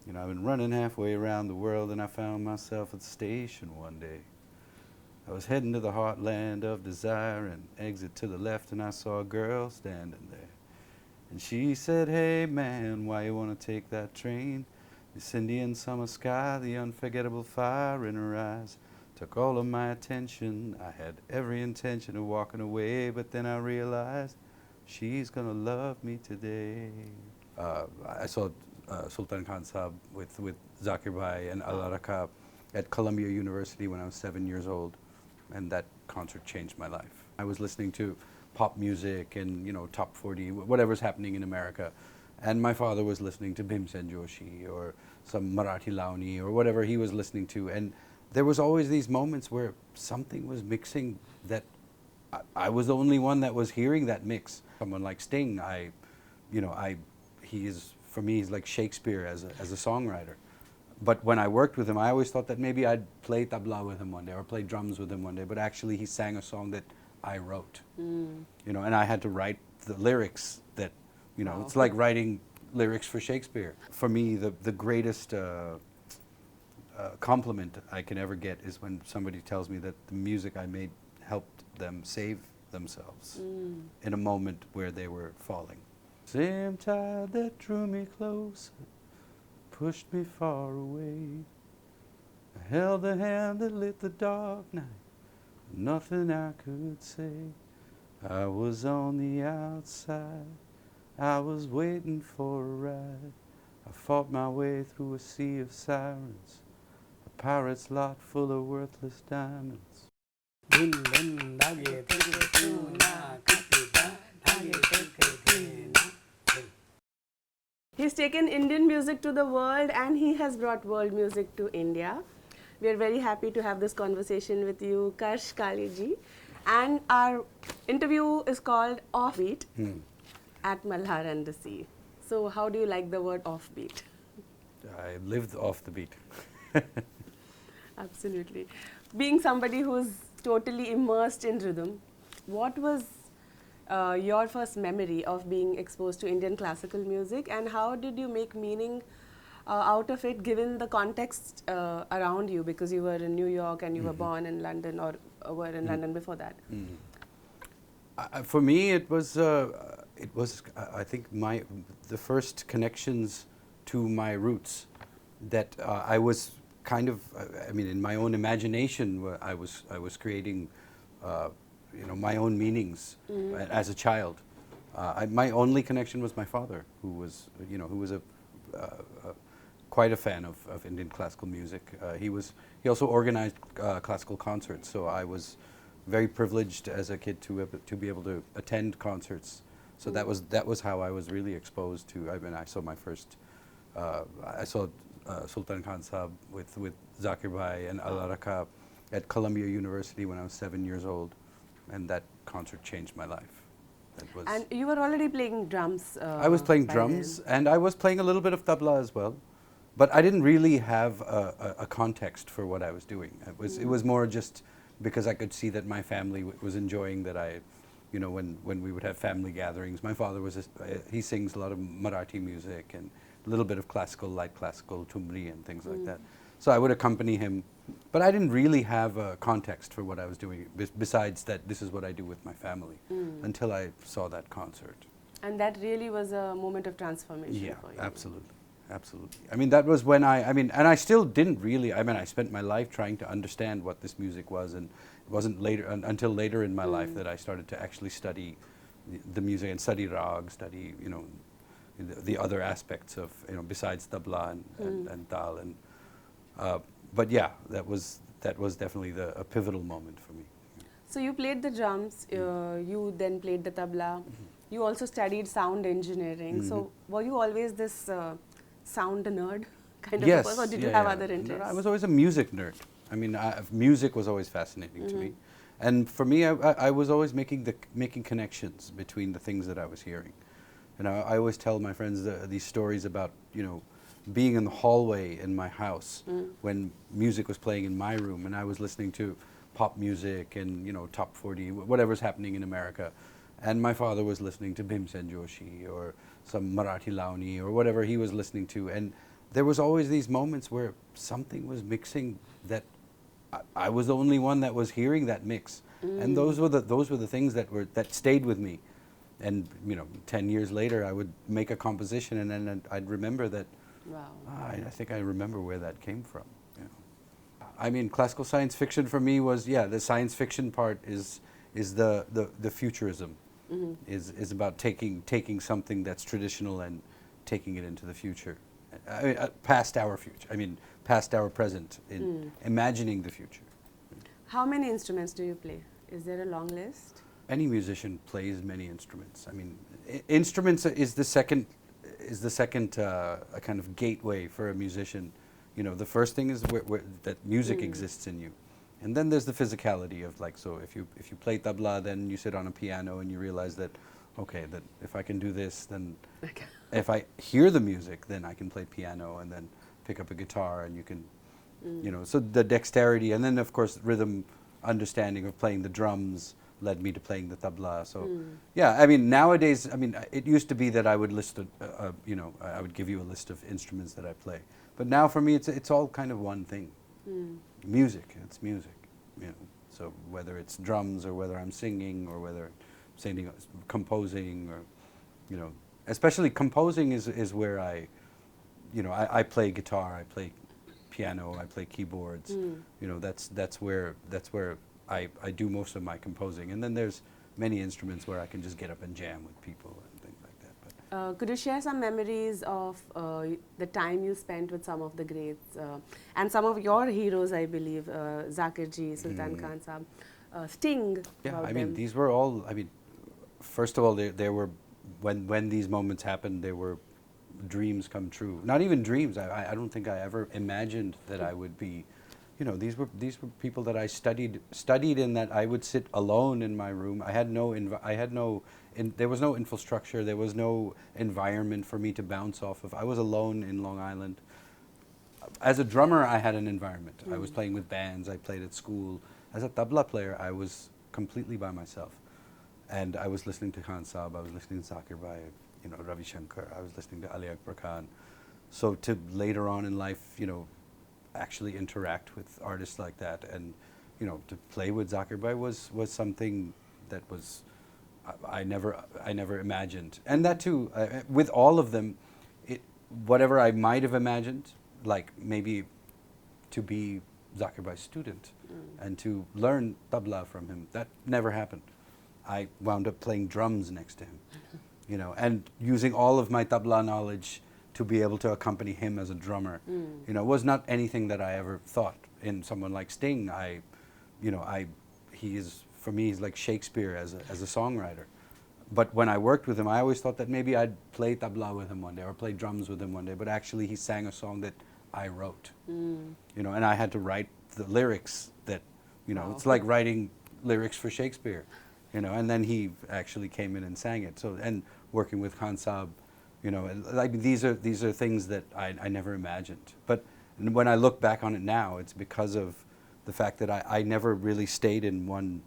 You know, I've been running halfway around the world and I found myself at the station one day. I was heading to the heartland of desire and exit to the left and I saw a girl standing there. And she said, "Hey man, why you wanna take that train? This Indian summer sky, the unforgettable fire in her eyes took all of my attention. I had every intention of walking away, but then I realized she's gonna love me today." I saw Sultan Khan Sahib with Zakir Bhai and Al-Araka at Columbia University when I was 7 years old, and that concert changed my life. I was listening to pop music and, you know, top 40, whatever's happening in America, and my father was listening to Bhimsen Joshi or some Marathi Launi or whatever he was listening to, and there was always these moments where something was mixing that I was the only one that was hearing that mix. Someone like Sting, he is, for me, he's like Shakespeare as a songwriter. But when I worked with him, I always thought that maybe I'd play tabla with him one day or play drums with him one day, but actually he sang a song that I wrote. You know, and I had to write the lyrics that, you know, it's like writing lyrics for Shakespeare. For me, the greatest compliment I can ever get is when somebody tells me that the music I made helped them save themselves in a moment where they were falling. Same tide that drew me close, pushed me far away. I held the hand that lit the dark night, nothing I could say. I was on the outside, I was waiting for a ride. I fought my way through a sea of sirens, a pirate's lot full of worthless diamonds. He's taken Indian music to the world and he has brought world music to India. We are very happy to have this conversation with you, Karsh Kale ji. And our interview is called Offbeat at Malhar and the Sea. So how do you like the word offbeat? I lived off the beat. Absolutely. Being somebody who's totally immersed in rhythm, what was your first memory of being exposed to Indian classical music, and how did you make meaning out of it given the context around you, because you were in New York and you were born in London or were in London before that? For me, it was I think the first connections to my roots that I was kind of, I mean, in my own imagination, I was creating, you know, my own meanings as a child. My only connection was my father, who was, you know, quite a fan of Indian classical music. He also organized classical concerts, so I was very privileged as a kid to be able to attend concerts. So that was how I was really exposed to. I mean, I saw my first. I saw Sultan Khan Sahib with Zakir Bhai and Al-Araka at Columbia University when I was 7 years old, and that concert changed my life. And you were already playing drums. I was playing drums, and I was playing a little bit of tabla as well, but I didn't really have a context for what I was doing. It was more just because I could see that my family was enjoying that. You know, when we would have family gatherings, my father he sings a lot of Marathi music and a little bit of classical, light classical, tumri and things like that. So I would accompany him, but I didn't really have a context for what I was doing, besides that this is what I do with my family, until I saw that concert. And that really was a moment of transformation for you. Absolutely. Absolutely. I mean, that was when and I still didn't really, I spent my life trying to understand what this music was, and it wasn't until later in my life that I started to actually study the music and study rag, study, you know, the other aspects of, you know, besides tabla and tal. But yeah, that was definitely a pivotal moment for me. So you played the drums, you then played the tabla, you also studied sound engineering. So were you always this sound nerd kind of a person, or did you have other interests? No, I was always a music nerd. I mean, music was always fascinating to me, and for me, I was always making connections between the things that I was hearing. And I always tell my friends these stories about, you know, being in the hallway in my house when music was playing in my room, and I was listening to pop music and, you know, top 40, whatever's happening in America. And my father was listening to Bhimsen Joshi or some Marathi Launi or whatever he was listening to. And there was always these moments where something was mixing that I was the only one that was hearing that mix, and those were the things that stayed with me. And 10 years later, I would make a composition, and then I'd remember that. Wow. I think I remember where that came from. I mean, classical science fiction for me was, the science fiction part is the futurism, is about taking something that's traditional and taking it into the future, past our future. I mean, past our present, in imagining the future. How many instruments do you play? Is there a long list? Any musician plays many instruments. I mean, instruments is the second a kind of gateway for a musician. The first thing is that music exists in you, and then there's the physicality of, like, so if you play tabla, then you sit on a piano and you realize that, okay, that if I can do this, then if I hear the music, then I can play piano, and then pick up a guitar, and you can, so the dexterity, and then of course rhythm understanding of playing the drums led me to playing the tabla. So, I mean, nowadays, I mean, it used to be that I would list, I would give you a list of instruments that I play. But now for me, it's all kind of one thing. Music, it's music. So whether it's drums or whether I'm singing or whether I'm singing, composing, or, especially composing is where I play guitar, I play piano, I play keyboards. That's where I do most of my composing, and then there's many instruments where I can just get up and jam with people and things like that. But could you share some memories of the time you spent with some of the greats and some of your heroes? I believe Zakir Ji, Sultan Khan Saab, Sting. Yeah, I mean, these were all. I mean, first of all, there were when these moments happened, there were dreams come true. Not even dreams. I don't think I ever imagined that I would be. These were people that I studied in, that I would sit alone in my room. There was no infrastructure. There was no environment for me to bounce off of. I was alone in Long Island. As a drummer, I had an environment. I was playing with bands. I played at school. As a tabla player, I was completely by myself, and I was listening to Khan Saab. I was listening to Zakir Bhai, Ravi Shankar. I was listening to Ali Akbar Khan. So to later on in life, actually interact with artists like that, and to play with Zakir Bhai was something that was I never imagined. And that too, with all of them, whatever I might have imagined, like maybe to be Zakir Bhai's student and to learn tabla from him, that never happened. I wound up playing drums next to him, and using all of my tabla knowledge to be able to accompany him as a drummer, was not anything that I ever thought. In someone like Sting, for me, he's like Shakespeare as a songwriter. But when I worked with him, I always thought that maybe I'd play tabla with him one day or play drums with him one day. But actually, he sang a song that I wrote, and I had to write the lyrics that, Wow. It's like writing lyrics for Shakespeare, and then he actually came in and sang it. So, and working with Khan Saab, like these are things that I never imagined. But when I look back on it now, it's because of the fact that I never really stayed in one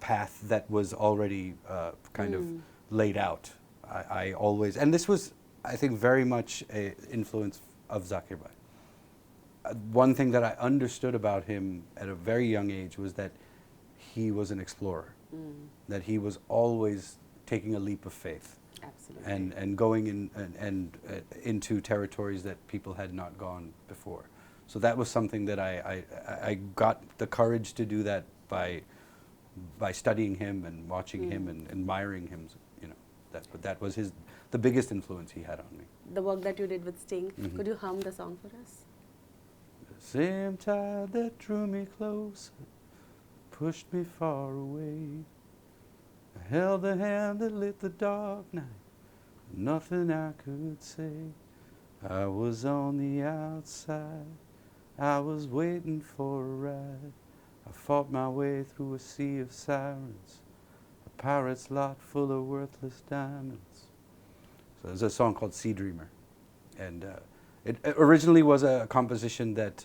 path that was already kind of laid out. I always, and this was, I think, very much an influence of Zakir Bhai. One thing that I understood about him at a very young age was that he was an explorer, that he was always taking a leap of faith. Absolutely. And going in into territories that people had not gone before. So that was something that I got the courage to do that by studying him and watching him and admiring him. That was the biggest influence he had on me. The work that you did with Sting, could you hum the song for us? The same tide that drew me close, pushed me far away. I held the hand that lit the dark night, nothing I could say. I was on the outside, I was waiting for a ride. I fought my way through a sea of sirens, a pirate's lot full of worthless diamonds. So there's a song called Sea Dreamer, and it originally was a composition that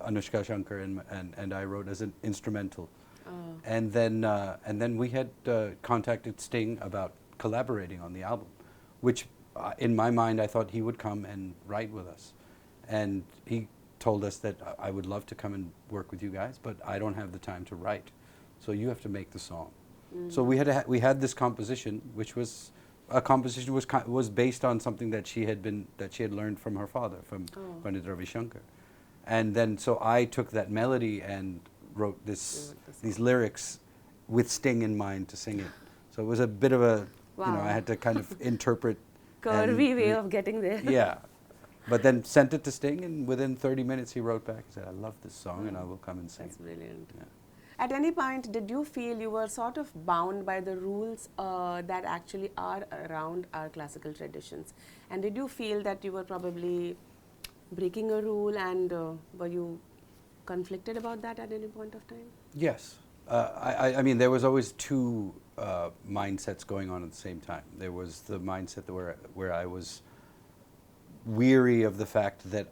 Anushka Shankar and I wrote as an instrumental. And then we had contacted Sting about collaborating on the album, which in my mind I thought he would come and write with us. and he told us that I would love to come and work with you guys, but I don't have the time to write, so you have to make the song. So we had this composition, which was a composition was based on something that she had learned from her father, from Pandit Ravi Shankar, and then so I took that melody and wrote these lyrics with Sting in mind to sing it. So it was a bit of a I had to kind of interpret curvy way of getting there. Yeah. But then sent it to Sting, and within 30 minutes he wrote back and said, I love this song and I will come and sing That's it. brilliant. Yeah. At any point, did you feel you were sort of bound by the rules that actually are around our classical traditions? And did you feel that you were probably breaking a rule, and were you conflicted about that at any point of time? Yes. I mean, there was always two mindsets going on at the same time. There was the mindset where I was weary of the fact that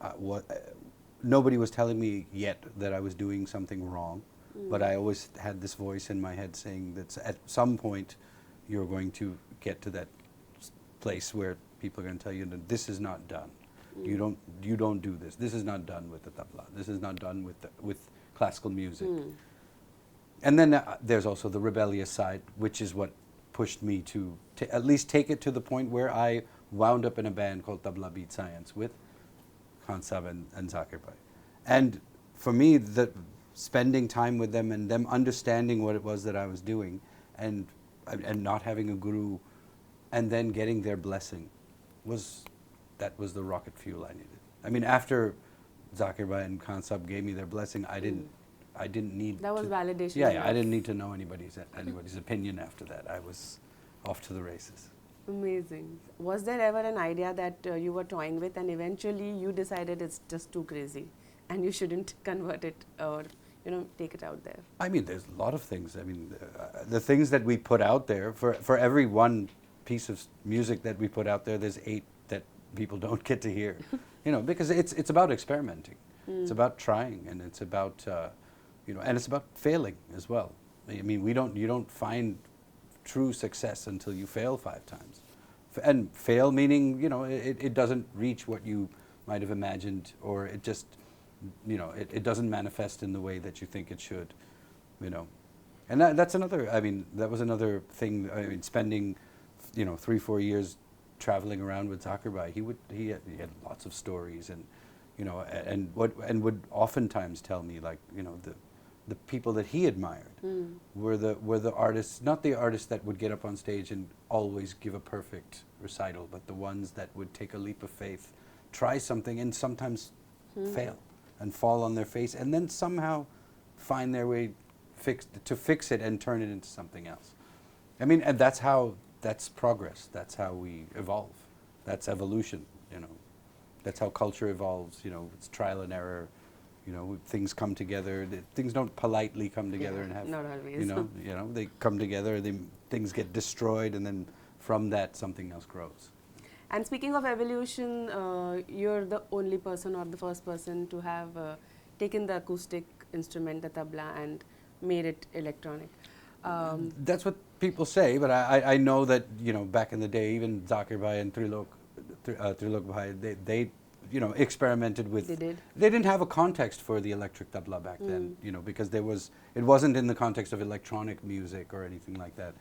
nobody was telling me yet that I was doing something wrong, but I always had this voice in my head saying that at some point you're going to get to that place where people are going to tell you that this is not done. You don't do this. This is not done with the tabla. This is not done with classical music. And then there's also the rebellious side, which is what pushed me to at least take it to the point where I wound up in a band called Tabla Beat Science with Khan Sahib and Zakir Bhai. And for me, spending time with them and them understanding what it was that I was doing, and not having a guru, and then getting their blessing, was the rocket fuel I needed. I mean, after Zakir Bhai and Khan Sahib gave me their blessing, I didn't need that was validation. Yeah, I didn't need to know anybody's opinion after that. I was off to the races. Amazing. Was there ever an idea that you were toying with, and eventually you decided it's just too crazy and you shouldn't convert it or take it out there? I mean, there's a lot of things. I mean, the things that we put out there, for every one piece of music that we put out there, there's 8 that people don't get to hear. Because it's about experimenting. It's about trying, and it's about and it's about failing as well. I mean, you don't find true success until you fail 5 times. And fail meaning, it doesn't reach what you might have imagined, or it just, it doesn't manifest in the way that you think it should, And that's another, that was another thing. I mean, spending, 3-4 years traveling around with Zakir Bhai, he had lots of stories, and, and would oftentimes tell me, like, the people that he admired were the artists, not the artists that would get up on stage and always give a perfect recital, but the ones that would take a leap of faith, try something, and sometimes fail and fall on their face, and then somehow find their way to fix it and turn it into something else. I mean, and that's progress. That's how we evolve. That's evolution. That's how culture evolves. It's trial and error. Things come together. Things don't politely come together and have. Not always. They come together. Things get destroyed, and then from that something else grows. And speaking of evolution, you're the only person or the first person to have taken the acoustic instrument, the tabla, and made it electronic. That's what people say, but I know that back in the day, even Zakir Bhai and Trilok Bhai, they experimented with. They did. They didn't have a context for the electric tabla back then, because it wasn't in the context of electronic music or anything like that.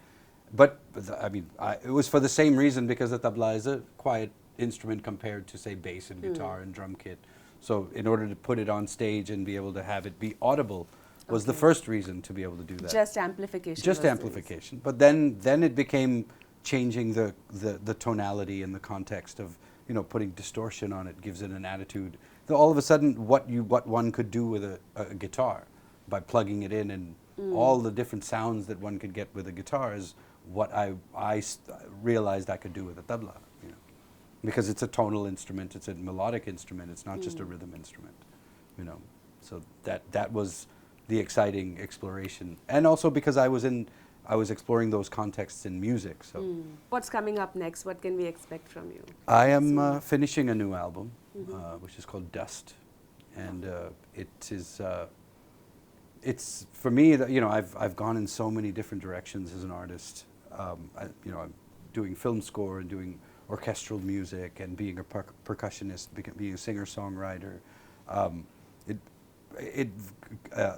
But it was for the same reason, because the tabla is a quiet instrument compared to, say, bass and guitar and drum kit. So in order to put it on stage and be able to have it be audible was the first reason to be able to do that. Just amplification. Just amplification. But then it became changing the tonality and the context of, putting distortion on it gives it an attitude. So all of a sudden, what one could do with a guitar by plugging it in, and all the different sounds that one could get with a guitar is what I realized I could do with a tabla. Because it's a tonal instrument, it's a melodic instrument, it's not just a rhythm instrument. So that was the exciting exploration, and also because I was exploring those contexts in music. So, what's coming up next? What can we expect from you? I am finishing a new album, which is called Dust, and it's for me that I've gone in so many different directions as an artist. I'm doing film score and doing orchestral music and being a percussionist, being a singer-songwriter. Um, it,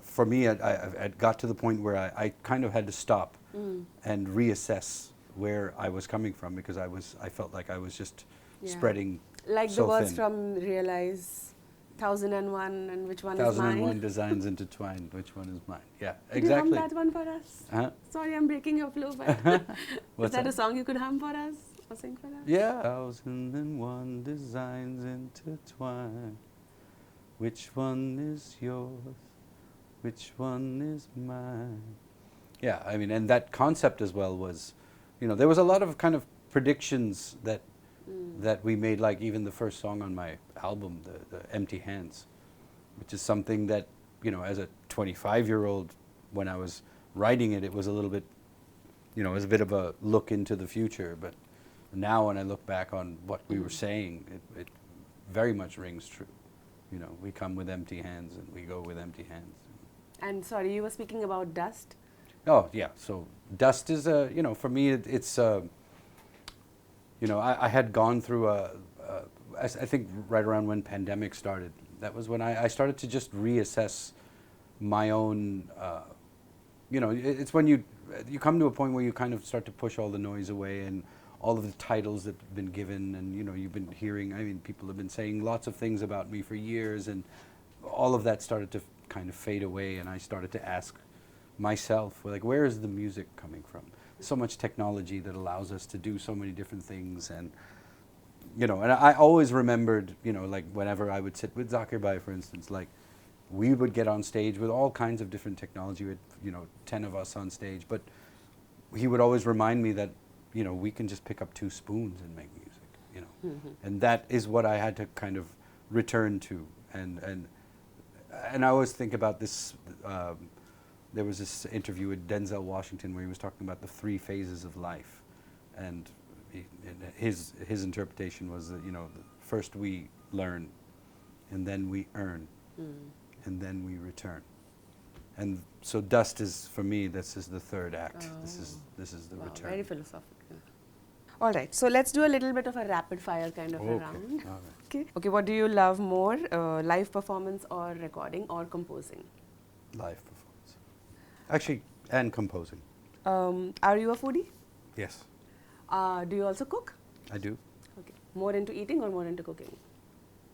for me, I got to the point where I kind of had to stop and reassess where I was coming from, because I felt like I was just spreading like so the words thin. from Realize, 1001, and which one is mine? 1001 designs intertwined, which one is mine? Yeah, Could exactly. you hum that one for us? Sorry, I'm breaking your flow, but is that a song you could hum for us or sing for us? Yeah. 1001 designs intertwined. Which one is yours? Which one is mine? Yeah, I mean, and that concept as well was, there was a lot of kind of predictions that we made, like even the first song on my album, the Empty Hands, which is something that, as a 25-year-old, when I was writing it, it was a little bit, it was a bit of a look into the future. But now when I look back on what we were saying, it very much rings true. We come with empty hands and we go with empty hands. And sorry, you were speaking about dust? Oh, yeah. So dust is for me, it's, I had gone through I think right around when pandemic started, that was when I started to just reassess my own, it's when you come to a point where you kind of start to push all the noise away and all of the titles that have been given, and you've been hearing, people have been saying lots of things about me for years, and all of that started to kind of fade away, and I started to ask myself, like, where is the music coming from? So much technology that allows us to do so many different things, and and I always remembered, like whenever I would sit with Zakir Bhai, for instance, like we would get on stage with all kinds of different technology, with 10 of us on stage, but he would always remind me that we can just pick up 2 spoons and make music, and that is what I had to kind of return to, and I always think about this. There was this interview with Denzel Washington where he was talking about the 3 phases of life, and his interpretation was that first we learn, and then we earn, and then we return. And so dust is, for me, this is the 3rd act. This is the return. Very philosophical. All right, so let's do a little bit of a rapid fire kind of a round. All right. Okay, what do you love more, live performance or recording or composing? Live performance. Actually, and composing. Are you a foodie? Yes. Do you also cook? I do. Okay. More into eating or more into cooking?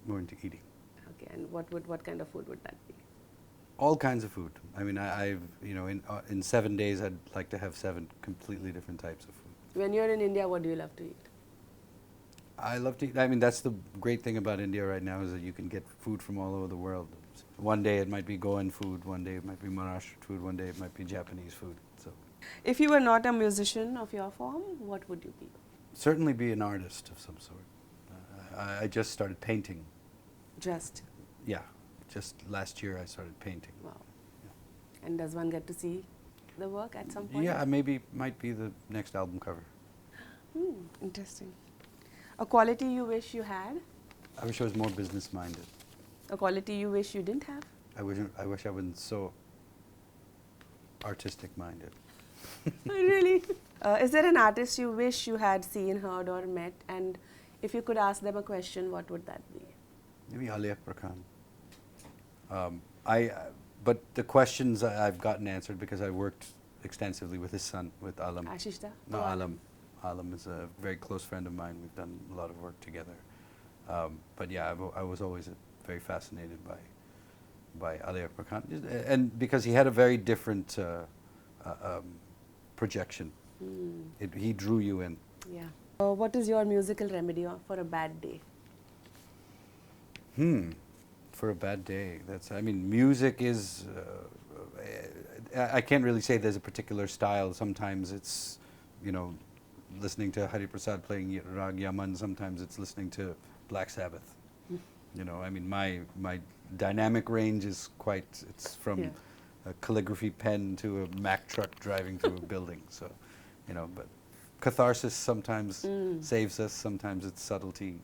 More into eating. Okay, and what kind of food would that be? All kinds of food. I mean, I've in 7 days I'd like to have 7 completely different types of food. When you're in India, what do you love to eat? I love to eat. I mean, that's the great thing about India right now, is that you can get food from all over the world. One day it might be Goan food, one day it might be Maharashtrian food, one day it might be Japanese food. So, if you were not a musician of your form, what would you be? certainly be an artist of some sort. I just started painting. Just? Yeah, just last year I started painting. Wow. Yeah. And does one get to see the work at some point? Yeah, maybe might be the next album cover. Interesting. A quality you wish you had? I wish I was more business-minded. A quality you wish you didn't have? I wish I wasn't so artistic-minded. Really? Is there an artist you wish you had seen, heard, or met? And if you could ask them a question, what would that be? Maybe Ali Akbar Khan. But the questions I've gotten answered because I worked extensively with his son, with Alam. Ashish da? No, Alam. Alam is a very close friend of mine. We've done a lot of work together. But yeah, I was always very fascinated by Ali Akbar Khan, and because he had a very different projection. He drew you in. Yeah. What is your musical remedy for a bad day? For a bad day, music is. I can't really say there's a particular style. Sometimes it's, listening to Hari Prasad playing Rag Yaman. Sometimes it's listening to Black Sabbath. My dynamic range is it's from a calligraphy pen to a Mack truck driving through a building. So, but catharsis sometimes saves us. Sometimes it's subtlety.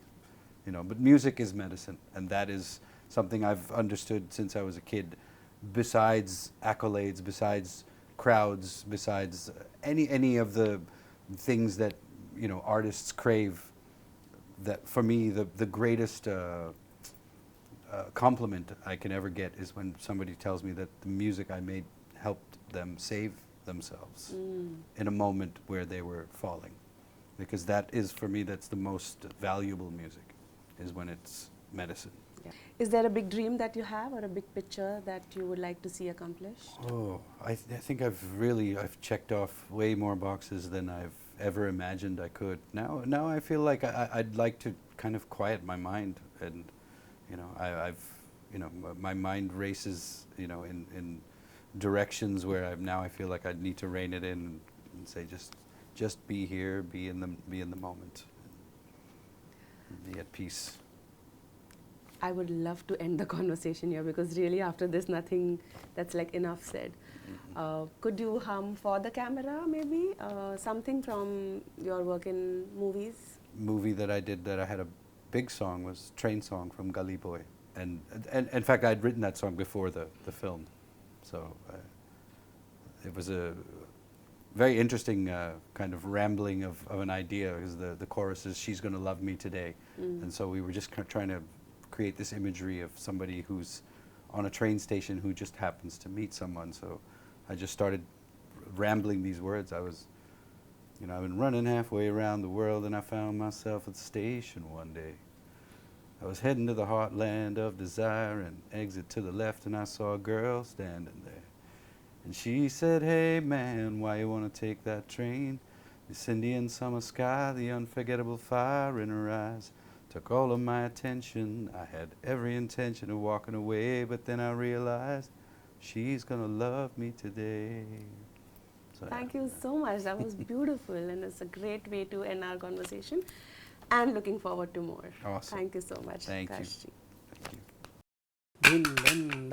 But music is medicine, and that is something I've understood since I was a kid. Besides accolades, besides crowds, besides any of the things that artists crave, that for me, the greatest compliment I can ever get is when somebody tells me that the music I made helped them save themselves in a moment where they were falling. Because that is, for me, that's the most valuable music, is when it's medicine. Yeah. Is there a big dream that you have or a big picture that you would like to see accomplished? Oh, I think I've checked off way more boxes than I've ever imagined I could. Now I feel like I'd like to kind of quiet my mind, and you know, my mind races, you know, in directions where I feel like I need to rein it in and say just be here, be in the moment, and be at peace. I would love to end the conversation here because really after this nothing that's like enough said. Could you hum for the camera maybe something from your work in movies? Movie that I did that I had a big song was Train Song from Gully Boy, and in fact I'd written that song before the film, so it was a very interesting kind of rambling of an idea, because the chorus is "She's gonna love me today," and so we were just trying to create this imagery of somebody who's on a train station who just happens to meet someone. So I just started rambling these words. I've been running halfway around the world and I found myself at the station one day. I was heading to the heartland of desire and exit to the left, and I saw a girl standing there. And she said, "Hey man, why you wanna take that train? This Indian summer sky, the unforgettable fire in her eyes took all of my attention. I had every intention of walking away, but then I realized she's gonna love me today." So, Thank you so much. That was beautiful, and it's a great way to end our conversation. And looking forward to more. Awesome. Thank you so much, Thank you. Karshji. Thank you.